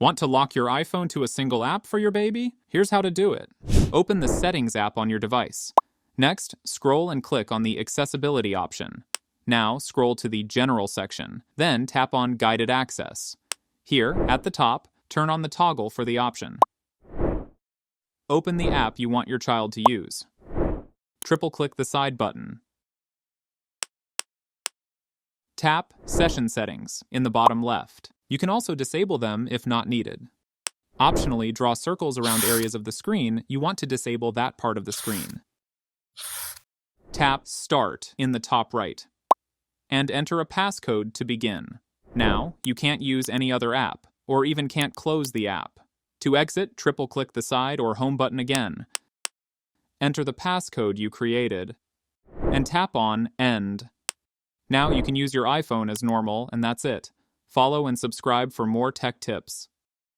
Want to lock your iPhone to a single app for your baby? Here's how to do it. Open the Settings app on your device. Next, scroll and click on the Accessibility option. Now, scroll to the General section, then tap on Guided Access. Here, at the top, turn on the toggle for the option. Open the app you want your child to use. Triple-click the side button. Tap Session Settings in the bottom left. You can also disable them if not needed. Optionally, draw circles around areas of the screen you want to disable that part of the screen. Tap Start in the top right, and enter a passcode to begin. Now, you can't use any other app, or even can't close the app. To exit, triple-click the side or home button again. Enter the passcode you created, and tap on End. Now you can use your iPhone as normal, and that's it. Follow and subscribe for more tech tips.